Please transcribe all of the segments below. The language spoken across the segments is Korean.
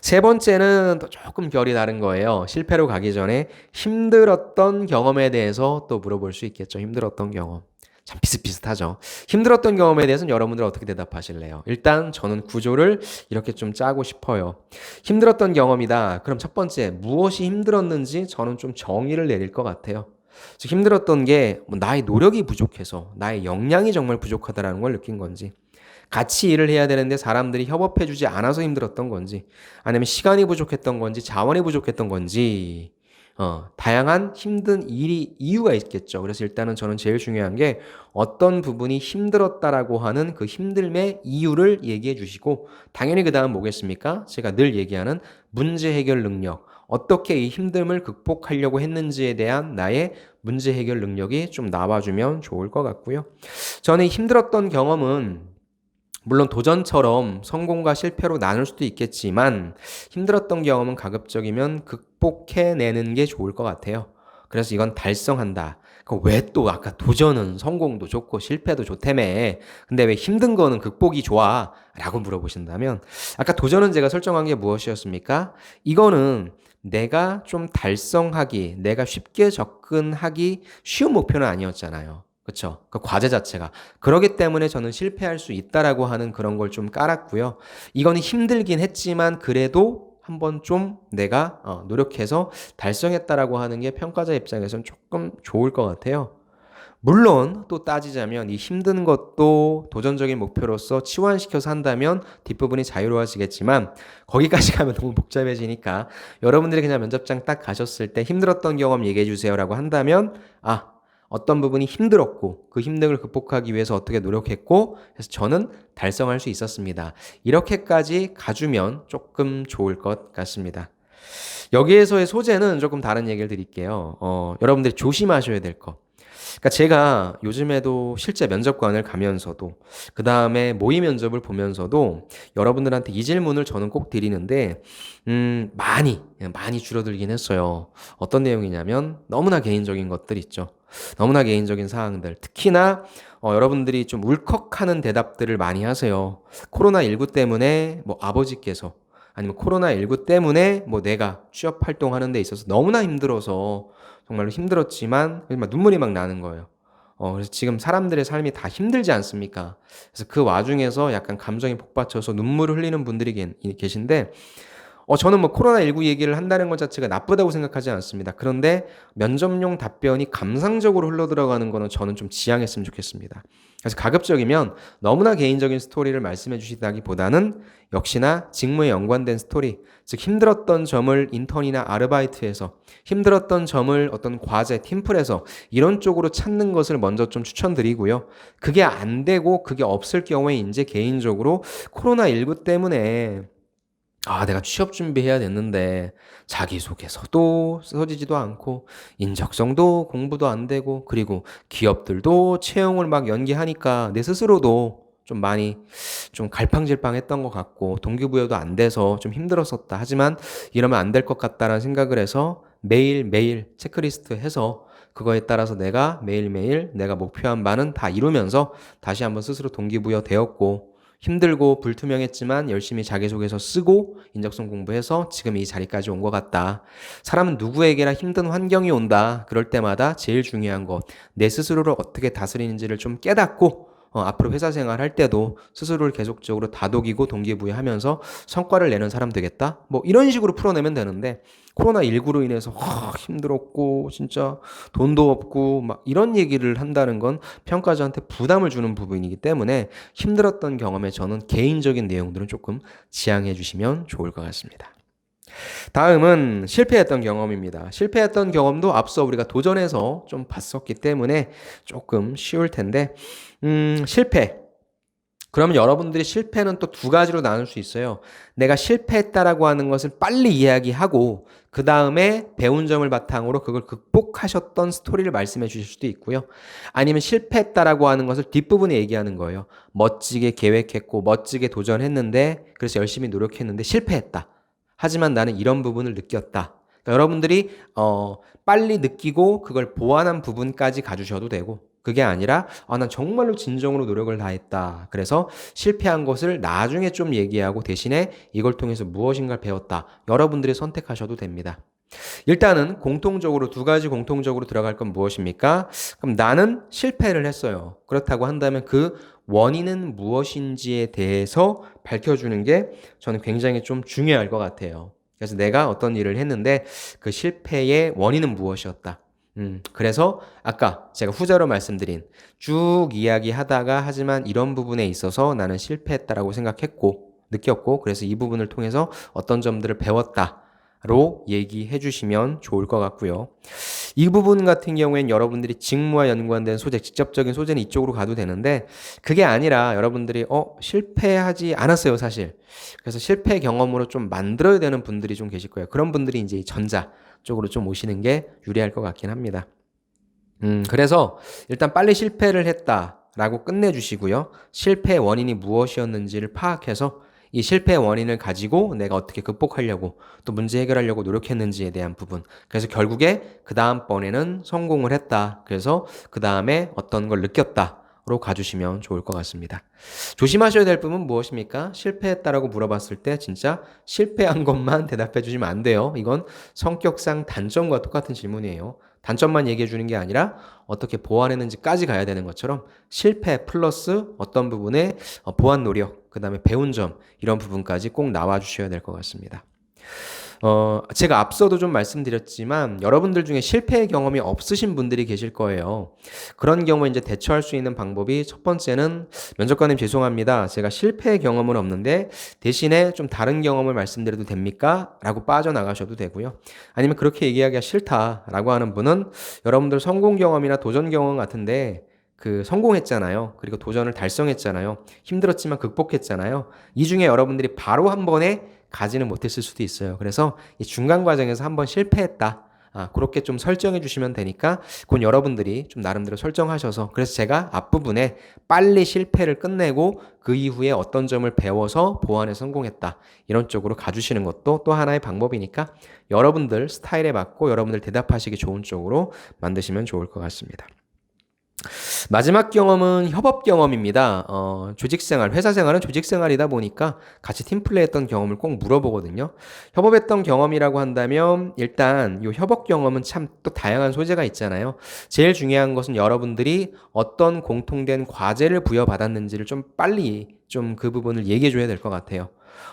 세 번째는 또 조금 결이 다른 거예요. 실패로 가기 전에 힘들었던 경험에 대해서 또 물어볼 수 있겠죠. 힘들었던 경험. 참 비슷비슷하죠. 힘들었던 경험에 대해서는 여러분들 어떻게 대답하실래요? 일단 저는 구조를 이렇게 좀 짜고 싶어요. 힘들었던 경험이다. 그럼 첫 번째, 무엇이 힘들었는지 저는 좀 정의를 내릴 것 같아요. 즉 힘들었던 게 나의 노력이 부족해서 나의 역량이 정말 부족하다라는 걸 느낀 건지 같이 일을 해야 되는데 사람들이 협업해주지 않아서 힘들었던 건지, 아니면 시간이 부족했던 건지, 자원이 부족했던 건지, 다양한 힘든 이유가 있겠죠. 그래서 일단은 저는 제일 중요한 게 어떤 부분이 힘들었다라고 하는 그 힘듦의 이유를 얘기해 주시고, 당연히 그 다음 뭐겠습니까? 제가 늘 얘기하는 문제 해결 능력. 어떻게 이 힘듦을 극복하려고 했는지에 대한 나의 문제 해결 능력이 좀 나와주면 좋을 것 같고요. 저는 힘들었던 경험은 물론 도전처럼 성공과 실패로 나눌 수도 있겠지만 힘들었던 경험은 가급적이면 극복해내는 게 좋을 것 같아요. 그래서 이건 달성한다. 왜 또 아까 도전은 성공도 좋고 실패도 좋다며. 근데 왜 힘든 거는 극복이 좋아? 라고 물어보신다면 아까 도전은 제가 설정한 게 무엇이었습니까? 이거는 내가 좀 달성하기, 내가 쉽게 접근하기 쉬운 목표는 아니었잖아요. 그쵸? 그 과제 자체가. 그러기 때문에 저는 실패할 수 있다라고 하는 그런 걸 좀 깔았고요. 이거는 힘들긴 했지만 그래도 한번 좀 내가 노력해서 달성했다라고 하는 게 평가자 입장에서는 조금 좋을 것 같아요. 물론 또 따지자면 이 힘든 것도 도전적인 목표로서 치환시켜서 한다면 뒷부분이 자유로워지겠지만 거기까지 가면 너무 복잡해지니까 여러분들이 그냥 면접장 딱 가셨을 때 힘들었던 경험 얘기해 주세요라고 한다면 어떤 부분이 힘들었고 그 힘듦을 극복하기 위해서 어떻게 노력했고 그래서 저는 달성할 수 있었습니다. 이렇게까지 가주면 조금 좋을 것 같습니다. 여기에서의 소재는 조금 다른 얘기를 드릴게요. 여러분들이 조심하셔야 될 것. 그러니까 제가 요즘에도 실제 면접관을 가면서도 그 다음에 모의 면접을 보면서도 여러분들한테 이 질문을 저는 꼭 드리는데 많이 줄어들긴 했어요. 어떤 내용이냐면 너무나 개인적인 것들 있죠. 너무나 개인적인 사항들. 특히나 여러분들이 좀 울컥하는 대답들을 많이 하세요. 코로나19 때문에 뭐 아버지께서 아니면 코로나19 때문에 뭐 내가 취업 활동하는 데 있어서 너무나 힘들어서 정말로 힘들었지만 막 눈물이 막 나는 거예요. 그래서 지금 사람들의 삶이 다 힘들지 않습니까? 그래서 그 와중에서 약간 감정이 복받쳐서 눈물을 흘리는 분들이 계신데 저는 뭐 코로나19 얘기를 한다는 것 자체가 나쁘다고 생각하지 않습니다. 그런데 면접용 답변이 감상적으로 흘러들어가는 거는 저는 좀 지양했으면 좋겠습니다. 그래서 가급적이면 너무나 개인적인 스토리를 말씀해 주시다기보다는 역시나 직무에 연관된 스토리, 즉 힘들었던 점을 인턴이나 아르바이트에서 힘들었던 점을 어떤 과제, 팀플에서 이런 쪽으로 찾는 것을 먼저 좀 추천드리고요. 그게 안 되고 그게 없을 경우에 이제 개인적으로 코로나19 때문에 내가 취업 준비해야 됐는데 자기소개서도 써지지도 않고 인적성도 공부도 안 되고 그리고 기업들도 채용을 막 연기하니까 내 스스로도 좀 많이 좀 갈팡질팡했던 것 같고 동기부여도 안 돼서 좀 힘들었었다. 하지만 이러면 안 될 것 같다라는 생각을 해서 매일매일 체크리스트 해서 그거에 따라서 내가 매일매일 내가 목표한 바는 다 이루면서 다시 한번 스스로 동기부여 되었고 힘들고 불투명했지만 열심히 자기소개서 쓰고 인적성 공부해서 지금 이 자리까지 온 것 같다. 사람은 누구에게나 힘든 환경이 온다. 그럴 때마다 제일 중요한 것, 내 스스로를 어떻게 다스리는지를 좀 깨닫고 앞으로 회사 생활할 때도 스스로를 계속적으로 다독이고 동기부여하면서 성과를 내는 사람 되겠다? 뭐 이런 식으로 풀어내면 되는데 코로나19로 인해서 힘들었고 진짜 돈도 없고 막 이런 얘기를 한다는 건 평가자한테 부담을 주는 부분이기 때문에 힘들었던 경험에 저는 개인적인 내용들은 조금 지양해 주시면 좋을 것 같습니다. 다음은 실패했던 경험입니다. 실패했던 경험도 앞서 우리가 도전해서 좀 봤었기 때문에 조금 쉬울 텐데, 실패. 그러면 여러분들이 실패는 또 두 가지로 나눌 수 있어요. 내가 실패했다라고 하는 것을 빨리 이야기하고, 그 다음에 배운 점을 바탕으로 그걸 극복하셨던 스토리를 말씀해 주실 수도 있고요. 아니면 실패했다라고 하는 것을 뒷부분에 얘기하는 거예요. 멋지게 계획했고, 멋지게 도전했는데, 그래서 열심히 노력했는데 실패했다. 하지만 나는 이런 부분을 느꼈다. 그러니까 여러분들이 빨리 느끼고 그걸 보완한 부분까지 가주셔도 되고 그게 아니라 난 정말로 진정으로 노력을 다했다. 그래서 실패한 것을 나중에 좀 얘기하고 대신에 이걸 통해서 무엇인가를 배웠다. 여러분들이 선택하셔도 됩니다. 일단은 공통적으로 두 가지 공통적으로 들어갈 건 무엇입니까? 그럼 나는 실패를 했어요. 그렇다고 한다면 그 원인은 무엇인지에 대해서 밝혀주는 게 저는 굉장히 좀 중요할 것 같아요. 그래서 내가 어떤 일을 했는데 그 실패의 원인은 무엇이었다. 그래서 아까 제가 후자로 말씀드린 쭉 이야기하다가 하지만 이런 부분에 있어서 나는 실패했다라고 생각했고 느꼈고 그래서 이 부분을 통해서 어떤 점들을 배웠다. 로 얘기해 주시면 좋을 것 같고요. 이 부분 같은 경우엔 여러분들이 직무와 연관된 소재, 직접적인 소재는 이쪽으로 가도 되는데 그게 아니라 여러분들이 실패하지 않았어요, 사실. 그래서 실패 경험으로 좀 만들어야 되는 분들이 좀 계실 거예요. 그런 분들이 이제 이 전자 쪽으로 좀 오시는 게 유리할 것 같긴 합니다. 그래서 일단 빨리 실패를 했다라고 끝내주시고요. 실패의 원인이 무엇이었는지를 파악해서 이 실패의 원인을 가지고 내가 어떻게 극복하려고 또 문제 해결하려고 노력했는지에 대한 부분. 그래서 결국에 그 다음번에는 성공을 했다. 그래서 그 다음에 어떤 걸 느꼈다. 로 가주시면 좋을 것 같습니다. 조심하셔야 될 부분은 무엇입니까? 실패했다라고 물어봤을 때 진짜 실패한 것만 대답해 주시면 안 돼요. 이건 성격상 단점과 똑같은 질문이에요. 단점만 얘기해 주는 게 아니라 어떻게 보완했는지까지 가야 되는 것처럼 실패 플러스 어떤 부분에 보완 노력, 그 다음에 배운 점 이런 부분까지 꼭 나와 주셔야 될 것 같습니다. 제가 앞서도 좀 말씀드렸지만 여러분들 중에 실패의 경험이 없으신 분들이 계실 거예요. 그런 경우에 이제 대처할 수 있는 방법이 첫 번째는 면접관님 죄송합니다. 제가 실패의 경험은 없는데 대신에 좀 다른 경험을 말씀드려도 됩니까? 라고 빠져나가셔도 되고요. 아니면 그렇게 얘기하기가 싫다라고 하는 분은 여러분들 성공 경험이나 도전 경험 같은데 성공했잖아요. 그리고 도전을 달성했잖아요. 힘들었지만 극복했잖아요. 이 중에 여러분들이 바로 한 번에 가지는 못했을 수도 있어요. 그래서 이 중간 과정에서 한번 실패했다. 그렇게 좀 설정해 주시면 되니까 그건 여러분들이 좀 나름대로 설정하셔서 그래서 제가 앞부분에 빨리 실패를 끝내고 그 이후에 어떤 점을 배워서 보완에 성공했다. 이런 쪽으로 가주시는 것도 또 하나의 방법이니까 여러분들 스타일에 맞고 여러분들 대답하시기 좋은 쪽으로 만드시면 좋을 것 같습니다. 마지막 경험은 협업 경험입니다. 조직생활, 회사 생활은 조직생활이다 보니까 같이 팀플레이 했던 경험을 꼭 물어보거든요. 협업했던 경험이라고 한다면 일단 이 협업 경험은 참 또 다양한 소재가 있잖아요. 제일 중요한 것은 여러분들이 어떤 공통된 과제를 부여받았는지를 좀 빨리 좀 그 부분을 얘기해 줘야 될 것 같아요.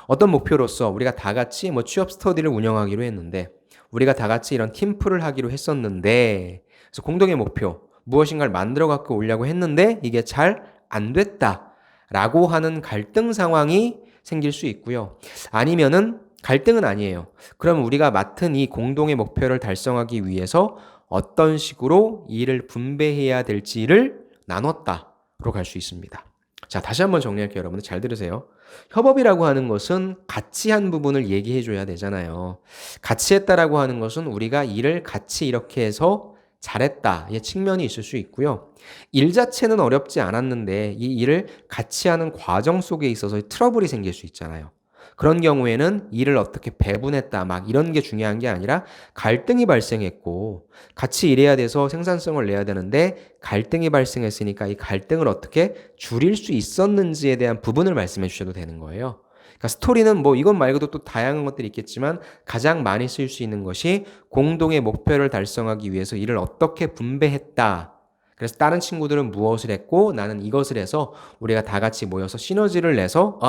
어떤 목표로서 우리가 다 같이 취업 스터디를 운영하기로 했는데 우리가 다 같이 이런 팀플을 하기로 했었는데 그래서 공동의 목표 무엇인가를 만들어 갖고 오려고 했는데 이게 잘 안 됐다라고 하는 갈등 상황이 생길 수 있고요. 아니면은 갈등은 아니에요. 그럼 우리가 맡은 이 공동의 목표를 달성하기 위해서 어떤 식으로 일을 분배해야 될지를 나눴다로 갈 수 있습니다. 자, 다시 한번 정리할게요. 여러분들 잘 들으세요. 협업이라고 하는 것은 같이 한 부분을 얘기해 줘야 되잖아요. 같이 했다라고 하는 것은 우리가 일을 같이 이렇게 해서 잘했다의 측면이 있을 수 있고요. 일 자체는 어렵지 않았는데 이 일을 같이 하는 과정 속에 있어서 트러블이 생길 수 있잖아요. 그런 경우에는 일을 어떻게 배분했다 막 이런 게 중요한 게 아니라 갈등이 발생했고 같이 일해야 돼서 생산성을 내야 되는데 갈등이 발생했으니까 이 갈등을 어떻게 줄일 수 있었는지에 대한 부분을 말씀해 주셔도 되는 거예요. 그러니까 스토리는 이것 말고도 또 다양한 것들이 있겠지만 가장 많이 쓸 수 있는 것이 공동의 목표를 달성하기 위해서 일을 어떻게 분배했다. 그래서 다른 친구들은 무엇을 했고 나는 이것을 해서 우리가 다 같이 모여서 시너지를 내서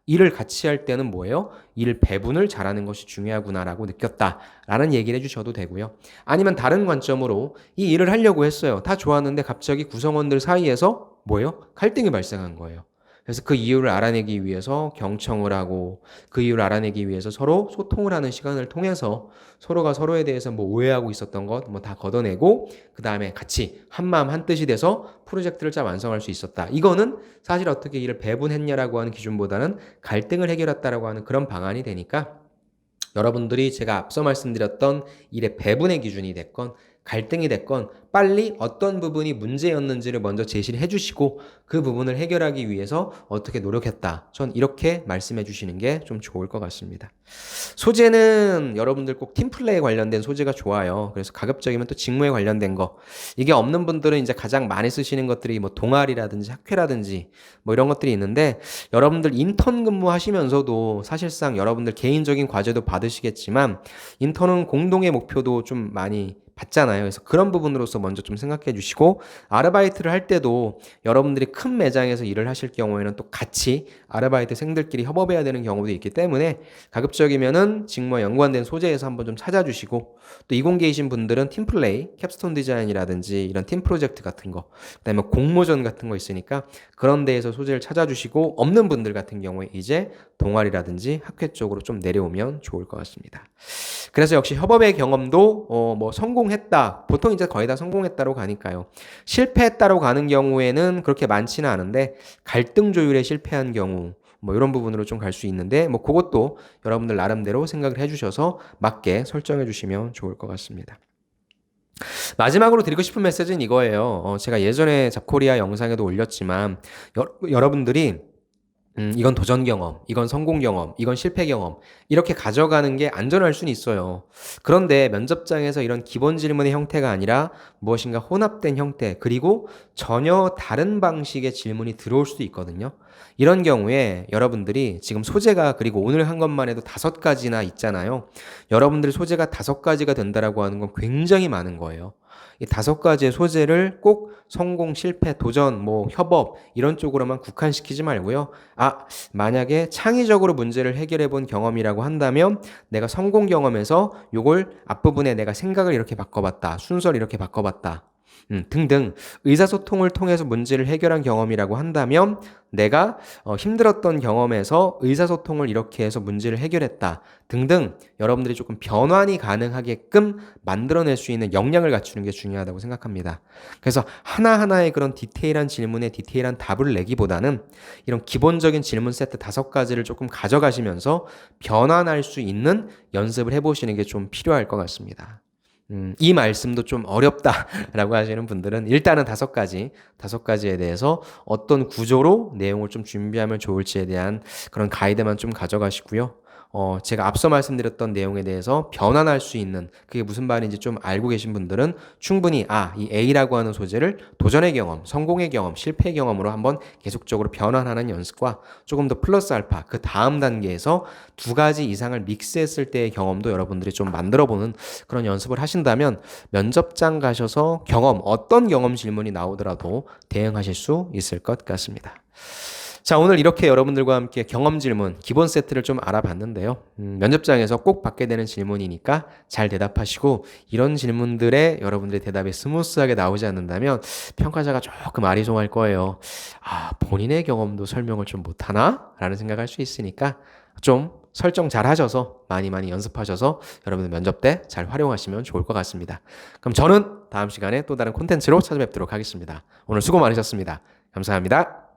일을 같이 할 때는 뭐예요? 일 배분을 잘하는 것이 중요하구나라고 느꼈다라는 얘기를 해주셔도 되고요. 아니면 다른 관점으로 이 일을 하려고 했어요. 다 좋았는데 갑자기 구성원들 사이에서 뭐예요? 갈등이 발생한 거예요. 그래서 그 이유를 알아내기 위해서 경청을 하고 그 이유를 알아내기 위해서 서로 소통을 하는 시간을 통해서 서로가 서로에 대해서 오해하고 있었던 것 다 걷어내고 그 다음에 같이 한마음 한뜻이 돼서 프로젝트를 잘 완성할 수 있었다. 이거는 사실 어떻게 일을 배분했냐라고 하는 기준보다는 갈등을 해결했다라고 하는 그런 방안이 되니까 여러분들이 제가 앞서 말씀드렸던 일의 배분의 기준이 됐건 갈등이 됐건 빨리 어떤 부분이 문제였는지를 먼저 제시를 해주시고 그 부분을 해결하기 위해서 어떻게 노력했다. 전 이렇게 말씀해 주시는 게 좀 좋을 것 같습니다. 소재는 여러분들 꼭 팀플레이에 관련된 소재가 좋아요. 그래서 가급적이면 또 직무에 관련된 거. 이게 없는 분들은 이제 가장 많이 쓰시는 것들이 뭐 동아리라든지 학회라든지 뭐 이런 것들이 있는데 여러분들 인턴 근무하시면서도 사실상 여러분들 개인적인 과제도 받으시겠지만 인턴은 공동의 목표도 좀 많이 받잖아요. 그래서 그런 부분으로서 먼저 좀 생각해 주시고 아르바이트를 할 때도 여러분들이 큰 매장에서 일을 하실 경우에는 또 같이 아르바이트생들끼리 협업해야 되는 경우도 있기 때문에 가급적이면은 직무와 연관된 소재에서 한번 좀 찾아주시고 또 이공계이신 분들은 팀플레이, 캡스톤 디자인이라든지 이런 팀 프로젝트 같은 거 그다음에 공모전 같은 거 있으니까 그런 데에서 소재를 찾아주시고 없는 분들 같은 경우에 이제 동아리라든지 학회 쪽으로 좀 내려오면 좋을 것 같습니다. 그래서 역시 협업의 경험도 뭐 성공했다. 보통 이제 거의 다 성공했다로 가니까요. 실패했다로 가는 경우에는 그렇게 많지는 않은데 갈등 조율에 실패한 경우 뭐 이런 부분으로 좀 갈 수 있는데 뭐 그것도 여러분들 나름대로 생각을 해주셔서 맞게 설정해 주시면 좋을 것 같습니다. 마지막으로 드리고 싶은 메시지는 이거예요. 제가 예전에 잡코리아 영상에도 올렸지만 여러분들이 이건 도전 경험, 이건 성공 경험, 이건 실패 경험 이렇게 가져가는 게 안전할 수는 있어요. 그런데 면접장에서 이런 기본 질문의 형태가 아니라 무엇인가 혼합된 형태 그리고 전혀 다른 방식의 질문이 들어올 수도 있거든요. 이런 경우에 여러분들이 지금 소재가 그리고 오늘 한 것만 해도 5가지나 있잖아요. 여러분들이 소재가 5가지가 된다라고 하는 건 굉장히 많은 거예요. 이 5가지의 소재를 꼭 성공, 실패, 도전, 뭐 협업 이런 쪽으로만 국한시키지 말고요. 만약에 창의적으로 문제를 해결해 본 경험이라고 한다면 내가 성공 경험에서 요걸 앞부분에 내가 생각을 이렇게 바꿔봤다. 순서를 이렇게 바꿔봤다. 등등 의사소통을 통해서 문제를 해결한 경험이라고 한다면 내가 힘들었던 경험에서 의사소통을 이렇게 해서 문제를 해결했다 등등 여러분들이 조금 변환이 가능하게끔 만들어낼 수 있는 역량을 갖추는 게 중요하다고 생각합니다. 그래서 하나하나의 그런 디테일한 질문에 디테일한 답을 내기보다는 이런 기본적인 질문 세트 5가지를 조금 가져가시면서 변환할 수 있는 연습을 해보시는 게 좀 필요할 것 같습니다. 이 말씀도 좀 어렵다라고 하시는 분들은 일단은 5가지에 대해서 어떤 구조로 내용을 좀 준비하면 좋을지에 대한 그런 가이드만 좀 가져가시고요. 제가 앞서 말씀드렸던 내용에 대해서 변환할 수 있는 그게 무슨 말인지 좀 알고 계신 분들은 충분히 이 A라고 하는 소재를 도전의 경험, 성공의 경험, 실패의 경험으로 한번 계속적으로 변환하는 연습과 조금 더 플러스 알파 그 다음 단계에서 2가지 이상을 믹스했을 때의 경험도 여러분들이 좀 만들어보는 그런 연습을 하신다면 면접장 가셔서 어떤 경험 질문이 나오더라도 대응하실 수 있을 것 같습니다. 자, 오늘 이렇게 여러분들과 함께 경험 질문, 기본 세트를 좀 알아봤는데요. 면접장에서 꼭 받게 되는 질문이니까 잘 대답하시고 이런 질문들에 여러분들의 대답이 스무스하게 나오지 않는다면 평가자가 조금 아리송할 거예요. 본인의 경험도 설명을 좀 못하나? 라는 생각할 수 있으니까 좀 설정 잘 하셔서 많이 연습하셔서 여러분들 면접 때 잘 활용하시면 좋을 것 같습니다. 그럼 저는 다음 시간에 또 다른 콘텐츠로 찾아뵙도록 하겠습니다. 오늘 수고 많으셨습니다. 감사합니다.